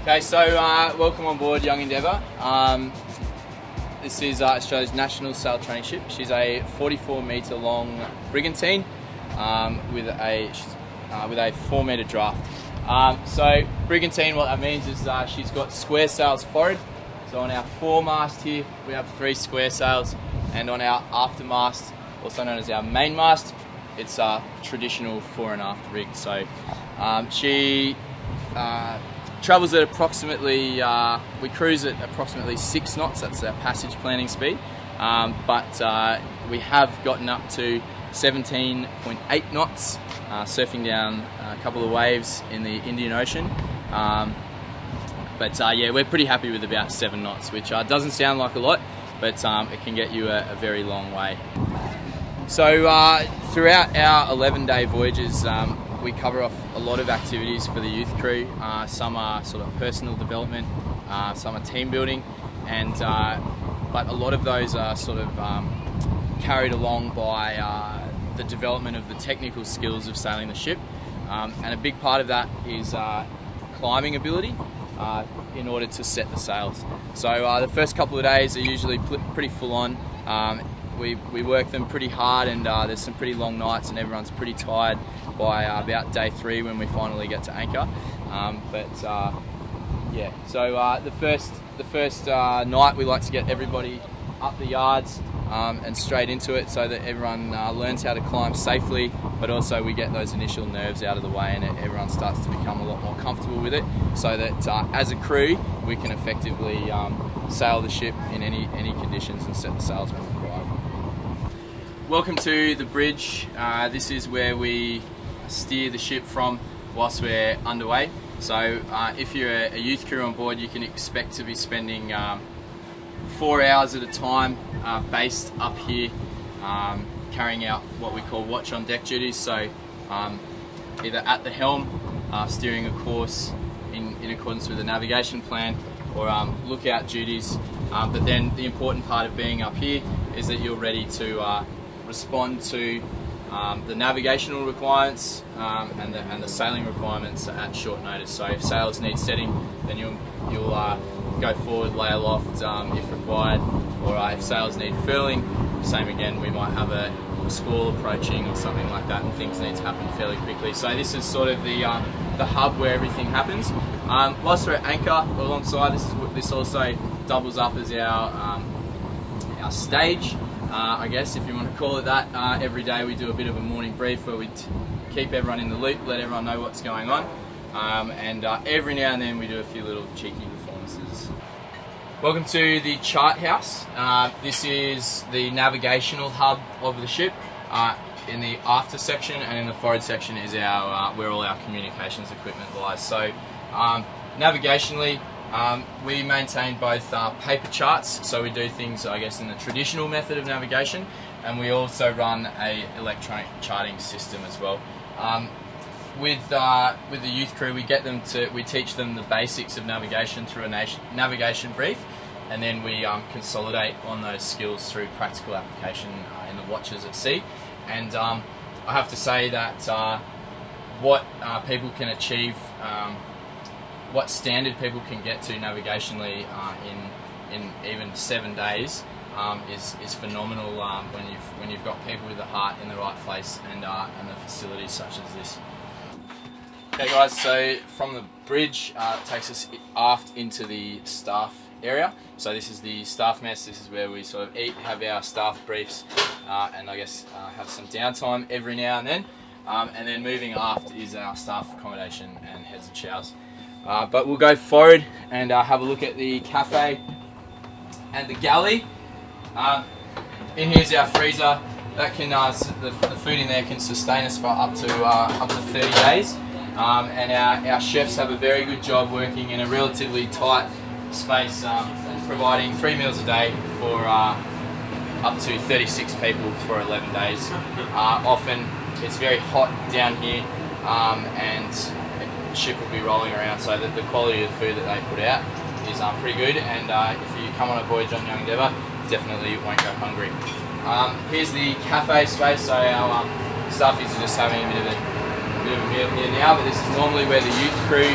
Okay, so welcome on board Young Endeavour. This is Australia's national sail training ship. She's a 44-metre long brigantine with a 4-metre draft. So brigantine, what that means is she's got square sails forward. So on our foremast here, we have 3 square sails, and on our aftermast, also known as our mainmast, it's a traditional fore and aft rig. So she travels at approximately, we cruise at approximately 6 knots, that's our passage planning speed, but we have gotten up to 17.8 knots, surfing down a couple of waves in the Indian Ocean. But yeah, we're pretty happy with about 7 knots, which doesn't sound like a lot, but it can get you a very long way. So throughout our 11-day voyages, we cover off a lot of activities for the youth crew. Some are sort of personal development, some are team building, and but a lot of those are sort of carried along by the development of the technical skills of sailing the ship, and a big part of that is climbing ability in order to set the sails. So the first couple of days are usually pretty full on. We work them pretty hard, and there's some pretty long nights, and everyone's pretty tired by about day 3 when we finally get to anchor. Yeah, so the first night we like to get everybody up the yards and straight into it, so that everyone learns how to climb safely, but also we get those initial nerves out of the way, and everyone starts to become a lot more comfortable with it, so that as a crew we can effectively sail the ship in any conditions and set the sails when required. Welcome to the bridge. This is where we steer the ship from whilst we're underway. So if you're a youth crew on board, you can expect to be spending 4 hours at a time based up here, carrying out what we call watch on deck duties. So either at the helm, steering a course in accordance with the navigation plan, or lookout duties. But then the important part of being up here is that you're ready to respond to the navigational requirements and the sailing requirements at short notice. So if sails need setting, then you'll go forward, lay aloft if required, or if sails need furling, same again, we might have a squall approaching or something like that, and things need to happen fairly quickly. So this is sort of the hub where everything happens. Whilst we're at anchor alongside, this also doubles up as our stage, I guess, if you want to call it that. Every day we do a bit of a morning brief where we keep everyone in the loop, let everyone know what's going on, and every now and then we do a few little cheeky performances. Welcome to the chart house. This is the navigational hub of the ship. In the after section and in the forward section is our where all our communications equipment lies. So navigationally, we maintain both paper charts, so we do things, I guess, in the traditional method of navigation, and we also run a electronic charting system as well. With the youth crew, we teach them the basics of navigation through a navigation brief, and then we consolidate on those skills through practical application in the watches at sea. And I have to say that what people can achieve, what standard people can get to navigationally in even 7 days is phenomenal when you've got people with the heart in the right place and the facilities such as this. Okay guys, so from the bridge it takes us aft into the staff area. So this is the staff mess. This is where we sort of eat, have our staff briefs, and I guess have some downtime every now and then. And then moving aft is our staff accommodation and heads and showers. But we'll go forward and have a look at the cafe and the galley. In here's our freezer. That can the food in there can sustain us for up to 30 days. And our chefs have a very good job working in a relatively tight space, providing 3 meals a day for up to 36 people for 11 days. Often it's very hot down here, and the ship will be rolling around, so that the quality of food that they put out is pretty good, and if you come on a voyage on Young Endeavour, definitely won't go hungry. Here's the cafe space, so our staff is just having a bit of a meal here now, but this is normally where the youth crew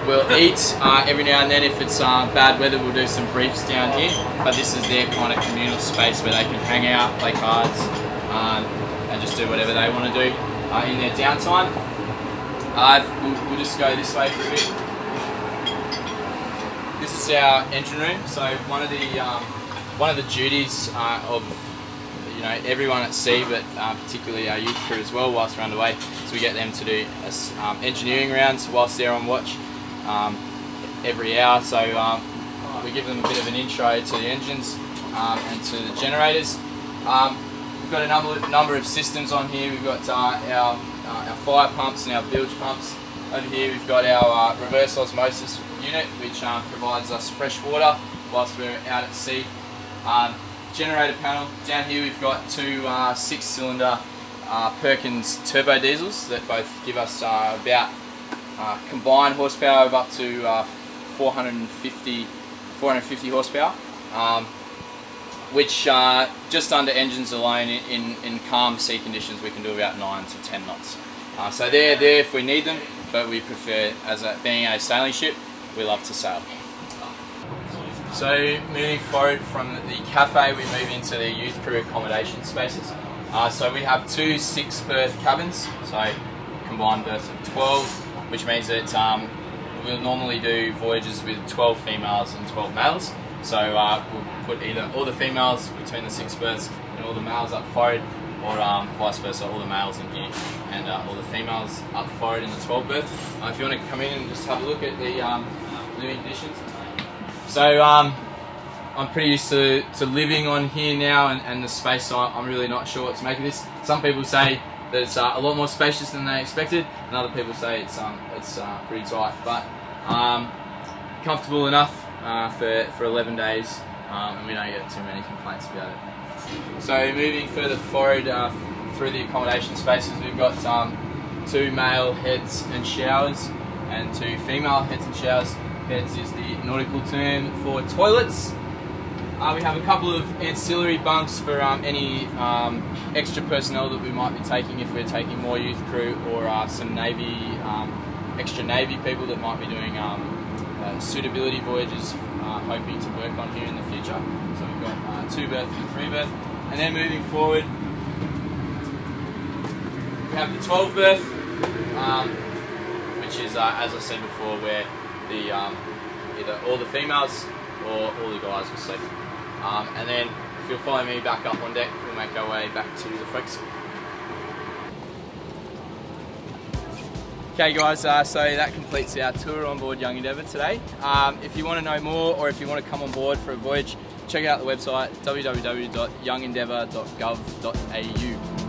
we'll eat every now and then. If it's bad weather, we'll do some briefs down here. But this is their kind of communal space where they can hang out, play cards, and just do whatever they want to do in their downtime. We'll just go this way for a bit. This is our engine room. So one of the duties of everyone at sea, but particularly our youth crew as well, whilst we're underway, so we get them to do engineering rounds whilst they're on watch every hour. So we give them a bit of an intro to the engines and to the generators. We've got a number of systems on here. We've got our fire pumps and our bilge pumps. Over here we've got our reverse osmosis unit, which provides us fresh water whilst we're out at sea. Generator panel. Down here we've got two 6-cylinder Perkins turbo diesels that both give us about combined horsepower of up to 450 horsepower, which just under engines alone in calm sea conditions we can do about 9 to 10 knots. So they're there if we need them, but we prefer, being a sailing ship, we love to sail. So moving forward from the cafe, we move into the youth crew accommodation spaces. So we have two 6-berth cabins, so combined berths of 12, which means that we'll normally do voyages with 12 females and 12 males. So we'll put either all the females between the 6 berths and all the males up forward, or vice versa, all the males in here and all the females up forward in the 12 berth. If you want to come in and just have a look at the living conditions. So I'm pretty used to living on here now, and the space, so I'm really not sure what to make of this. Some people say that it's a lot more spacious than they expected, and other people say it's pretty tight, but comfortable enough for 11 days, and we don't get too many complaints about it. So moving further forward through the accommodation spaces, we've got 2 male heads and showers and 2 female heads and showers. Heads is the nautical term for toilets. We have a couple of ancillary bunks for any extra personnel that we might be taking if we're taking more youth crew, or some Navy, extra Navy people that might be doing suitability voyages, hoping to work on here in the future. So we've got 2-berth and 3-berth. And then moving forward, we have the 12-berth, which is, as I said before, where either all the females or all the guys will sleep. And then if you'll follow me back up on deck, we'll make our way back to the forecastle. Okay guys, so that completes our tour on board Young Endeavour today. If you want to know more, or if you want to come on board for a voyage, check out the website www.youngendeavour.gov.au.